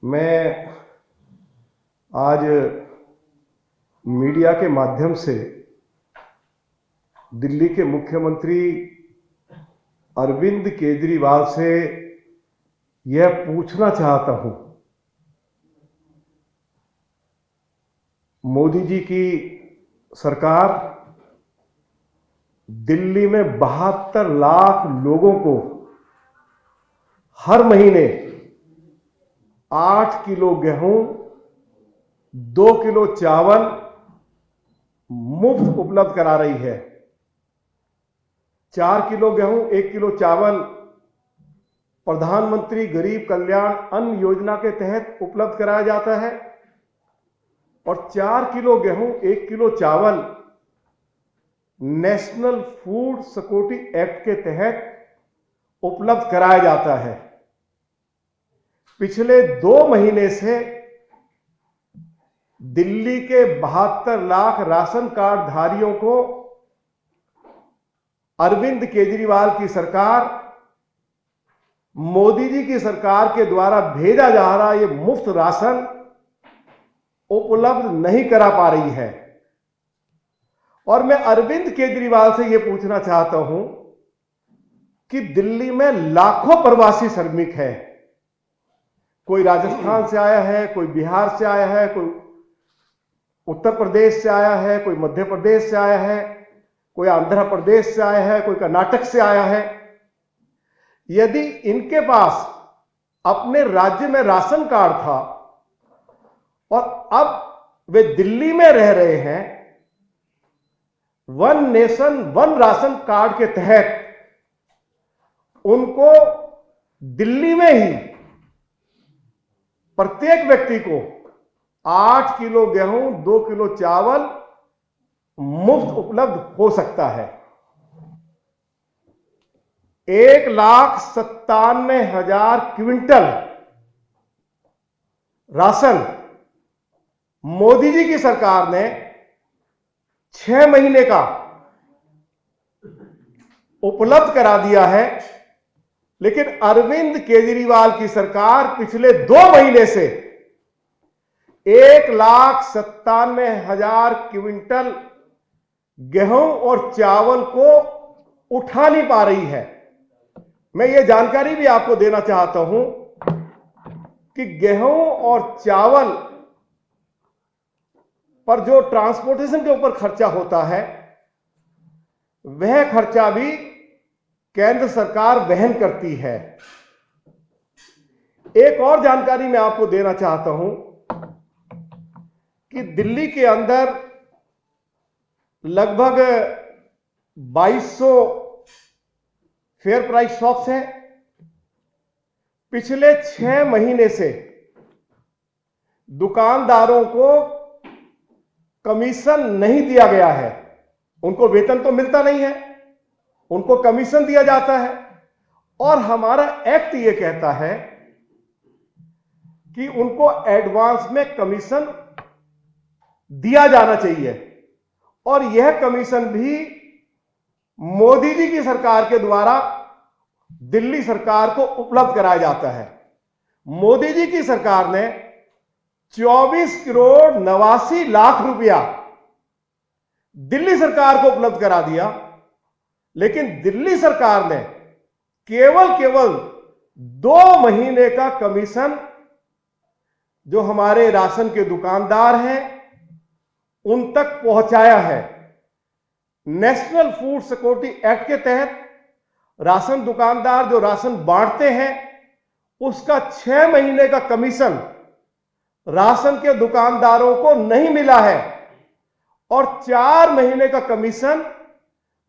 मैं आज मीडिया के माध्यम से दिल्ली के मुख्यमंत्री अरविंद केजरीवाल से यह पूछना चाहता हूं, मोदी जी की सरकार दिल्ली में 72 लाख लोगों को हर महीने 8 किलो गेहूं, 2 किलो चावल मुफ्त उपलब्ध करा रही है। 4 किलो गेहूं, 1 किलो चावल प्रधानमंत्री गरीब कल्याण अन्न योजना के तहत उपलब्ध कराया जाता है और 4 किलो गेहूं, 1 किलो चावल नेशनल फूड सिक्योरिटी एक्ट के तहत उपलब्ध कराया जाता है। पिछले 2 महीने से दिल्ली के 72 लाख राशन कार्ड धारियों को अरविंद केजरीवाल की सरकार, मोदी जी की सरकार के द्वारा भेजा जा रहा ये मुफ्त राशन उपलब्ध नहीं करा पा रही है। और मैं अरविंद केजरीवाल से यह पूछना चाहता हूं कि दिल्ली में लाखों प्रवासी श्रमिक हैं। कोई राजस्थान से आया है, कोई बिहार से आया है, कोई उत्तर प्रदेश से आया है, कोई मध्य प्रदेश से आया है, कोई आंध्र प्रदेश से आया है, कोई कर्नाटक से आया है। यदि इनके पास अपने राज्य में राशन कार्ड था और अब वे दिल्ली में रह रहे हैं, one nation one ration card के तहत उनको दिल्ली में ही प्रत्येक व्यक्ति को 8 किलो गेहूं, 2 किलो चावल मुफ्त उपलब्ध हो सकता है। 1,97,000 क्विंटल राशन मोदी जी की सरकार ने 6 महीने का उपलब्ध करा दिया है, लेकिन अरविंद केजरीवाल की सरकार पिछले 2 महीने से 1,97,000 क्विंटल गेहूं और चावल को उठा नहीं पा रही है। मैं ये जानकारी भी आपको देना चाहता हूं कि गेहूं और चावल पर जो ट्रांसपोर्टेशन के ऊपर खर्चा होता है, वह खर्चा भी केंद्र सरकार वहन करती है। एक और जानकारी मैं आपको देना चाहता हूं कि दिल्ली के अंदर लगभग 2200 फेयर प्राइस शॉप्स हैं। पिछले 6 महीने से दुकानदारों को कमीशन नहीं दिया गया है। उनको वेतन तो मिलता नहीं है, उनको कमीशन दिया जाता है और हमारा एक्ट ये कहता है कि उनको एडवांस में कमीशन दिया जाना चाहिए और यह कमीशन भी मोदी जी की सरकार के द्वारा दिल्ली सरकार को उपलब्ध कराया जाता है। मोदी जी की सरकार ने 24 करोड़ 89 लाख रुपया दिल्ली सरकार को उपलब्ध करा दिया, लेकिन दिल्ली सरकार ने केवल 2 महीने का कमीशन जो हमारे राशन के दुकानदार हैं उन तक पहुंचाया है। नेशनल फूड सिक्योरिटी एक्ट के तहत राशन दुकानदार जो राशन बांटते हैं उसका 6 महीने का कमीशन राशन के दुकानदारों को नहीं मिला है और 4 महीने का कमीशन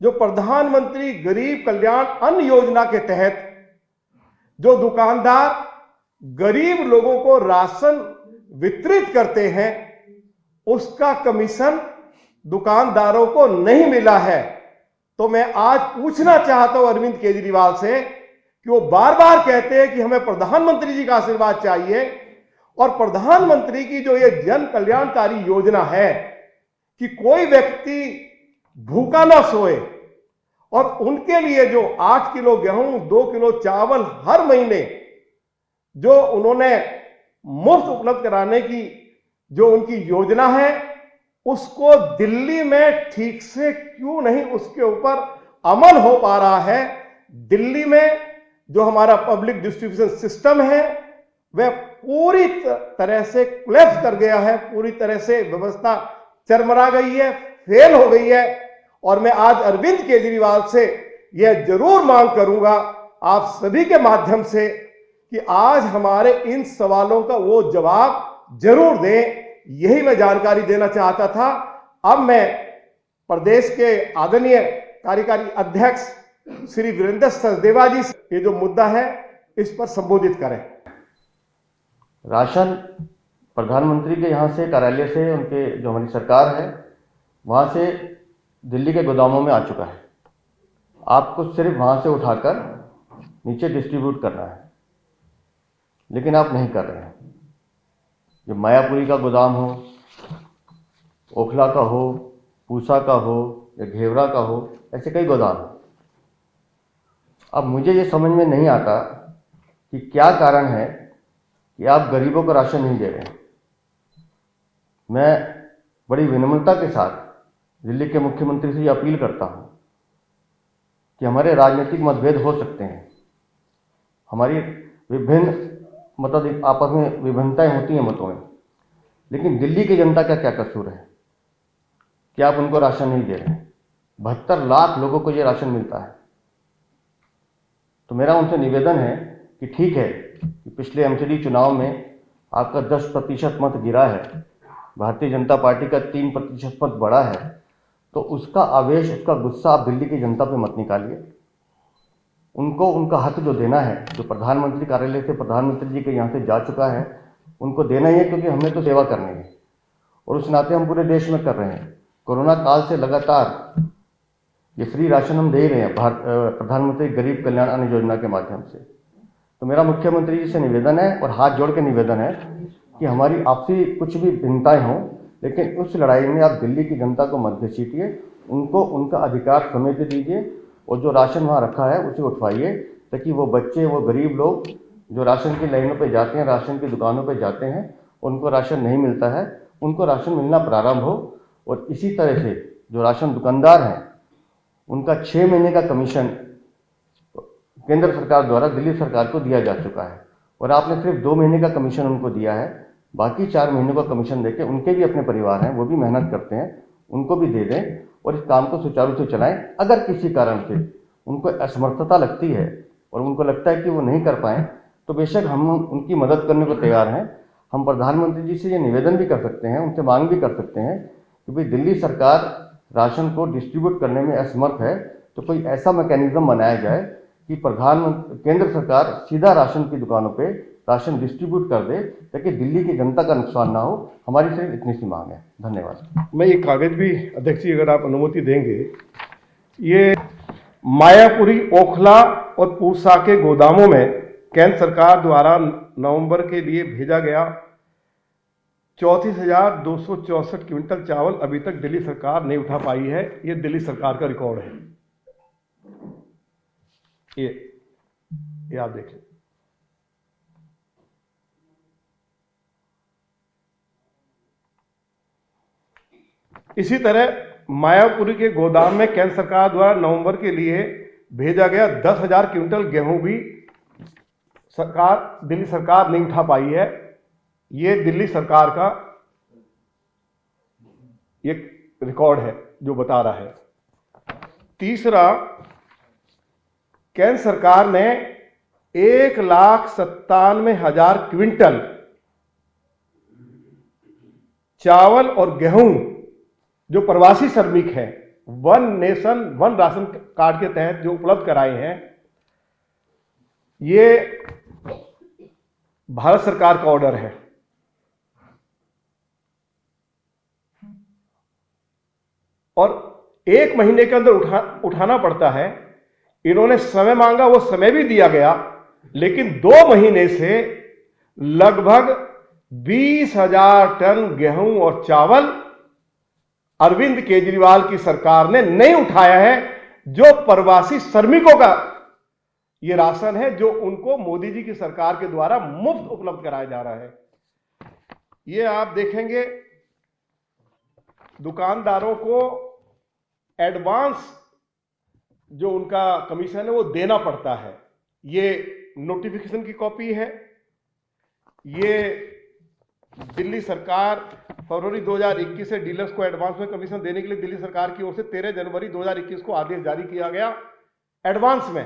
जो प्रधानमंत्री गरीब कल्याण अन्न योजना के तहत जो दुकानदार गरीब लोगों को राशन वितरित करते हैं उसका कमीशन दुकानदारों को नहीं मिला है। तो मैं आज पूछना चाहता हूं अरविंद केजरीवाल से कि वो बार बार कहते हैं कि हमें प्रधानमंत्री जी का आशीर्वाद चाहिए और प्रधानमंत्री की जो ये जन कल्याणकारी योजना है कि कोई व्यक्ति भूखा ना सोए और उनके लिए जो 8 किलो गेहूं, 2 किलो चावल हर महीने जो उन्होंने मुफ्त उपलब्ध कराने की जो उनकी योजना है, उसको दिल्ली में ठीक से क्यों नहीं उसके ऊपर अमल हो पा रहा है। दिल्ली में जो हमारा पब्लिक डिस्ट्रीब्यूशन सिस्टम है वह पूरी तरह से कोलैप्स कर गया है, पूरी तरह से व्यवस्था चरमरा गई है, फेल हो गई है। और मैं आज अरविंद केजरीवाल से यह जरूर मांग करूंगा आप सभी के माध्यम से कि आज हमारे इन सवालों का वो जवाब जरूर दें। यही मैं जानकारी देना चाहता था। अब मैं प्रदेश के आदरणीय कार्यकारी अध्यक्ष श्री वीरेंद्र सचदेवा जी से ये जो मुद्दा है इस पर संबोधित करें। राशन प्रधानमंत्री के यहाँ से, कार्यालय से, उनके जो हमारी सरकार है वहाँ से दिल्ली के गोदामों में आ चुका है। आपको सिर्फ वहाँ से उठाकर नीचे डिस्ट्रीब्यूट करना है, लेकिन आप नहीं कर रहे हैं। जो मायापुरी का गोदाम हो, ओखला का हो, पूसा का हो या घेवरा का हो, ऐसे कई गोदाम हैं। अब मुझे ये समझ में नहीं आता कि क्या कारण है कि आप गरीबों को राशन नहीं दे रहे हैं। मैं बड़ी विनम्रता के साथ दिल्ली के मुख्यमंत्री से ये अपील करता हूँ कि हमारे राजनीतिक मतभेद हो सकते हैं, हमारी विभिन्न मतलब आपस में विभिन्नताएं होती हैं मतों में, लेकिन दिल्ली की जनता का क्या कसूर है कि आप उनको राशन नहीं दे रहे हैं। 72 लाख लोगों को ये राशन मिलता है। तो मेरा उनसे निवेदन है कि ठीक है कि पिछले एमसीडी चुनाव में आपका 10% मत गिरा है, भारतीय जनता पार्टी का 3% मत बढ़ा है, तो उसका आवेश, उसका गुस्सा आप दिल्ली की जनता पे मत निकालिए। उनको उनका हक जो देना है, जो प्रधानमंत्री कार्यालय से प्रधानमंत्री जी के यहाँ से जा चुका है, उनको देना ही है, क्योंकि हमने तो सेवा करनी है और उस नाते हम पूरे देश में कर रहे हैं। कोरोना काल से लगातार ये फ्री राशन हम दे रहे हैं प्रधानमंत्री गरीब कल्याण अन्न योजना के माध्यम से। तो मेरा मुख्यमंत्री जी से निवेदन है और हाथ जोड़ के निवेदन है कि हमारी आपसी कुछ भी भिन्नताएं हों, लेकिन उस लड़ाई में आप दिल्ली की जनता को मत घसीटिए, उनको उनका अधिकार समय पे दीजिए और जो राशन वहाँ रखा है उसे उठवाइए, ताकि वो बच्चे, वो गरीब लोग जो राशन की लाइनों पे जाते हैं, राशन की दुकानों पे जाते हैं, उनको राशन नहीं मिलता है, उनको राशन मिलना प्रारंभ हो। और इसी तरह से जो राशन दुकानदार हैं उनका 6 महीने का कमीशन केंद्र सरकार द्वारा दिल्ली सरकार को दिया जा चुका है और आपने सिर्फ 2 महीने का कमीशन उनको दिया है। बाकी 4 महीनों का कमीशन देके, उनके भी अपने परिवार हैं, वो भी मेहनत करते हैं, उनको भी दे दें और इस काम को सुचारू से चलाएं। अगर किसी कारण से उनको असमर्थता लगती है और उनको लगता है कि वो नहीं कर पाएँ, तो बेशक हम उनकी मदद करने को तैयार हैं। हम प्रधानमंत्री जी से ये निवेदन भी कर सकते हैं, उनसे मांग भी कर सकते हैं कि भाई दिल्ली सरकार राशन को डिस्ट्रीब्यूट करने में असमर्थ है, तो कोई ऐसा मैकेनिज्म बनाया जाए कि केंद्र सरकार सीधा राशन की दुकानों पे राशन डिस्ट्रीब्यूट कर दे, ताकि दिल्ली की जनता का नुकसान ना हो। हमारी सिर्फ इतनी सी मांग है। धन्यवाद। मैं ये कागज भी अध्यक्ष जी अगर आप अनुमति देंगे, ये मायापुरी, ओखला और पूसा के गोदामों में केंद्र सरकार द्वारा नवंबर के लिए भेजा गया 34,264 क्विंटल चावल अभी तक दिल्ली सरकार नहीं उठा पाई है। ये दिल्ली सरकार का रिकॉर्ड है। ये आप देख लें। इसी तरह मायापुरी के गोदाम में केंद्र सरकार द्वारा नवंबर के लिए भेजा गया 10,000 क्विंटल गेहूं भी दिल्ली सरकार नहीं उठा पाई है। ये दिल्ली सरकार का एक रिकॉर्ड है जो बता रहा है। तीसरा, केंद्र सरकार ने 1,97,000 क्विंटल चावल और गेहूं जो प्रवासी श्रमिक हैं, one nation one ration card के तहत जो उपलब्ध कराए हैं, ये भारत सरकार का ऑर्डर है। और 1 महीने के अंदर उठाना पड़ता है। इन्होंने समय मांगा, वो समय भी दिया गया, लेकिन 2 महीने से लगभग 20,000 टन गेहूं और चावल अरविंद केजरीवाल की सरकार ने नहीं उठाया है। जो प्रवासी श्रमिकों का ये राशन है, जो उनको मोदी जी की सरकार के द्वारा मुफ्त उपलब्ध कराया जा रहा है। ये आप देखेंगे दुकानदारों को एडवांस जो उनका कमीशन है वो देना पड़ता है। ये नोटिफिकेशन की कॉपी है। ये दिल्ली सरकार फरवरी 2021 से डीलर्स को एडवांस में कमीशन देने के लिए दिल्ली सरकार की ओर से 13 जनवरी 2021 को आदेश जारी किया गया। एडवांस में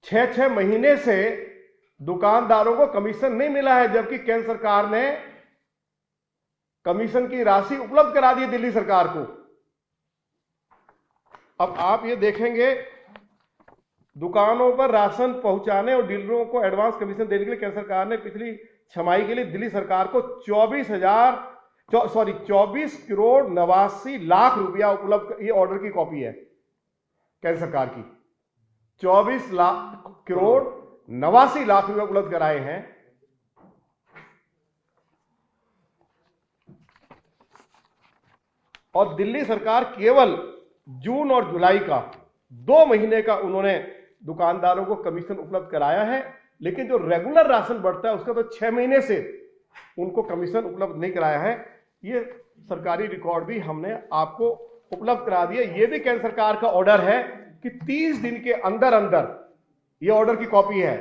6 महीने से दुकानदारों को कमीशन नहीं मिला है, जबकि केंद्र सरकार ने कमीशन की राशि उपलब्ध करा दी दिल्ली सरकार को। अब आप ये देखेंगे दुकानों पर राशन पहुंचाने और डीलरों को एडवांस कमीशन देने के लिए केंद्र सरकार ने पिछली छमाही के लिए दिल्ली सरकार को 24 करोड़ 89 लाख रुपया उपलब्ध, ये ऑर्डर की कॉपी है केंद्र सरकार की, 24 करोड़ 89 लाख रुपया उपलब्ध कराए हैं। और दिल्ली सरकार केवल जून और जुलाई का 2 महीने का उन्होंने दुकानदारों को कमीशन उपलब्ध कराया है, लेकिन जो रेगुलर राशन बढ़ता है उसका तो 6 महीने से उनको कमीशन उपलब्ध नहीं कराया है। ये सरकारी रिकॉर्ड भी हमने आपको उपलब्ध करा दिया। ये भी केंद्र सरकार का ऑर्डर है कि 30 दिन के अंदर अंदर, ये ऑर्डर की कॉपी है,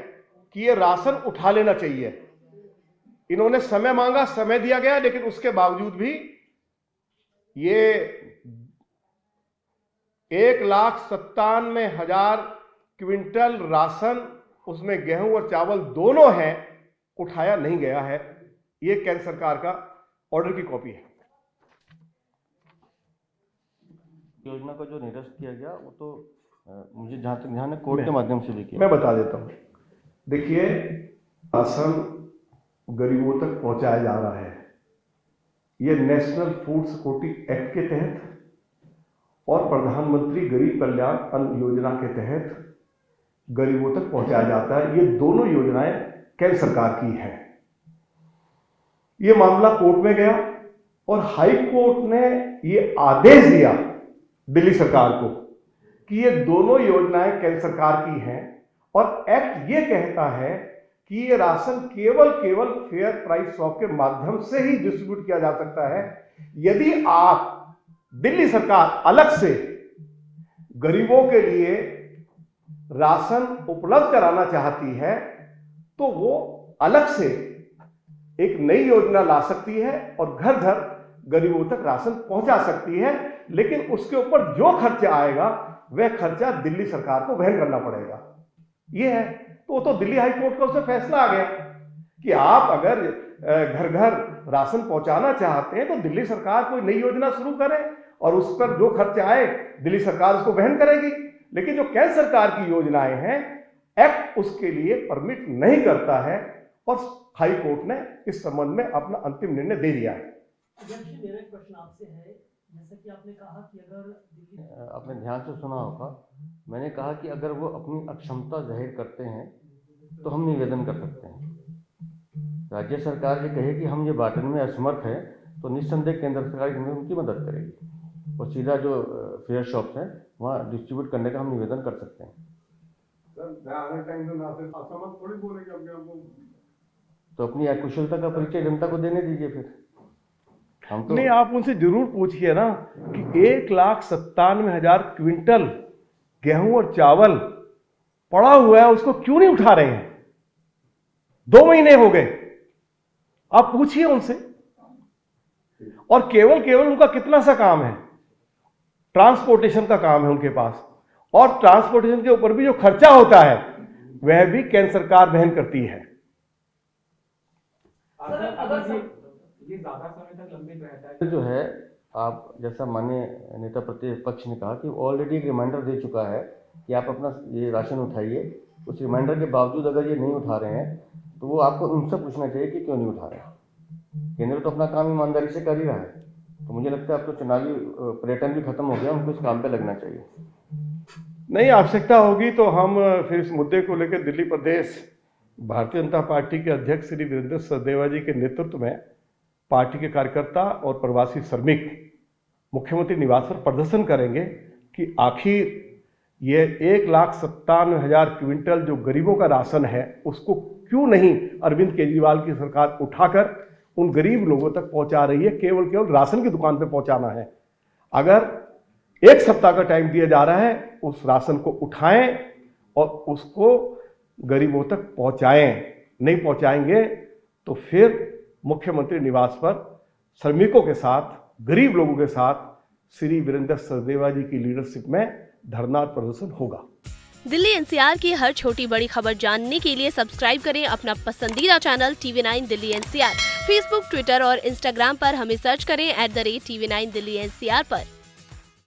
कि ये राशन उठा लेना चाहिए। इन्होंने समय मांगा, समय दिया गया, लेकिन उसके बावजूद भी ये 1,97,000 क्विंटल राशन, उसमें गेहूं और चावल दोनों हैं, उठाया नहीं गया है। ये केंद्र सरकार का ऑर्डर की कॉपी है। योजना को जो निरस्त किया गया वो तो मुझे जहां तक ध्यान है कोर्ट के माध्यम से भी किया। मैं बता देता हूं। देखिए, राशन गरीबों तक पहुंचाया जा रहा है। ये नेशनल फूड सिक्योरिटी एक्ट के तहत और प्रधानमंत्री गरीब कल्याण अन्न योजना के तहत गरीबों तक पहुंचाया जाता है। ये दोनों योजनाएं केंद्र सरकार की हैं। ये मामला कोर्ट में गया और हाई कोर्ट ने ये आदेश दिया दिल्ली सरकार को कि ये दोनों योजनाएं केंद्र सरकार की हैं, और एक्ट ये कहता है कि ये राशन केवल फेयर प्राइस शॉप के माध्यम से ही डिस्ट्रीब्यूट किया जा सकता है। यदि आप दिल्ली सरकार अलग से गरीबों के लिए राशन उपलब्ध कराना चाहती है तो वो अलग से एक नई योजना ला सकती है और घर घर गरीबों तक राशन पहुंचा सकती है, लेकिन उसके ऊपर जो खर्चा आएगा वह खर्चा दिल्ली सरकार को वहन करना पड़ेगा। यह है तो दिल्ली हाई कोर्ट का उससे फैसला आ गया कि आप अगर घर घर राशन पहुंचाना चाहते हैं तो दिल्ली सरकार कोई नई योजना शुरू करे और उस पर जो खर्चा आए दिल्ली सरकार उसको वहन करेगी। लेकिन जो केंद्र सरकार की योजनाएं हैं, एक्ट उसके लिए परमिट नहीं करता है, और हाई कोर्ट ने इस संबंध में अपना अंतिम निर्णय दे दिया है। मेरा एक प्रश्न आपसे है, जैसा कि आपने कहा कि अगर आपने ध्यान से सुना होगा, मैंने कहा कि अगर वो अपनी अक्षमता जाहिर करते हैं तो हम निवेदन कर सकते हैं। राज्य सरकार ये कहे कि हम ये बांटने में असमर्थ है तो निस्संदेह केंद्र सरकार इसमें उनकी मदद करेगी और सीधा जो फेयर शॉप्स हैं वहाँ डिस्ट्रीब्यूट करने का हम निवेदन कर सकते हैं। तो अपनी अकुशलता का परिचय जनता को देने दीजिए। फिर हम तो नहीं, आप उनसे जरूर पूछिए ना कि 1,97,000 क्विंटल गेहूं और चावल पड़ा हुआ है, उसको क्यों नहीं उठा रहे हैं? 2 महीने हो गए, आप पूछिए उनसे। और केवल उनका कितना सा काम है? ट्रांसपोर्टेशन का काम है उनके पास, और ट्रांसपोर्टेशन के ऊपर भी जो खर्चा होता है वह भी केंद्र सरकार वहन करती है। अगर ये ज्यादा समय तक लंबित रहता है जो है, आप जैसा माननीय नेता प्रतिपक्ष ने कहा कि ऑलरेडी एक रिमाइंडर दे चुका है कि आप अपना ये राशन उठाइए। उस रिमाइंडर के बावजूद अगर ये नहीं उठा रहे हैं तो वो आपको उनसे पूछना चाहिए कि क्यों नहीं उठा रहे हैं। केंद्र तो अपना काम ईमानदारी से कर ही रहा है। तो मुझे लगता है अब तो चुनावी पर्यटन भी खत्म हो गया, उनको इस काम पे लगना चाहिए। नहीं, आवश्यकता होगी तो हम फिर इस मुद्दे को लेकर दिल्ली प्रदेश भारतीय जनता पार्टी के अध्यक्ष श्री वीरेंद्र सचदेवा जी के नेतृत्व में पार्टी के कार्यकर्ता और प्रवासी श्रमिक मुख्यमंत्री निवास पर प्रदर्शन करेंगे कि आखिर ये 1,97,000 क्विंटल जो गरीबों का राशन है उसको क्यों नहीं अरविंद केजरीवाल की सरकार उठाकर उन गरीब लोगों तक पहुंचा रही है। केवल राशन की दुकान पे पहुंचाना है। अगर 1 सप्ताह का टाइम दिया जा रहा है, उस राशन को उठाएं और उसको गरीबों तक पहुंचाएं। नहीं पहुंचाएंगे तो फिर मुख्यमंत्री निवास पर श्रमिकों के साथ, गरीब लोगों के साथ श्री वीरेंद्र सचदेवा जी की लीडरशिप में धरना और प्रदर्शन होगा। दिल्ली एनसीआर की हर छोटी बड़ी खबर जानने के लिए सब्सक्राइब करें अपना पसंदीदा channel TV9 Delhi NCR. Facebook, Twitter और इंस्टाग्राम पर हमें सर्च करें @TV9 दिल्ली एनसीआर पर।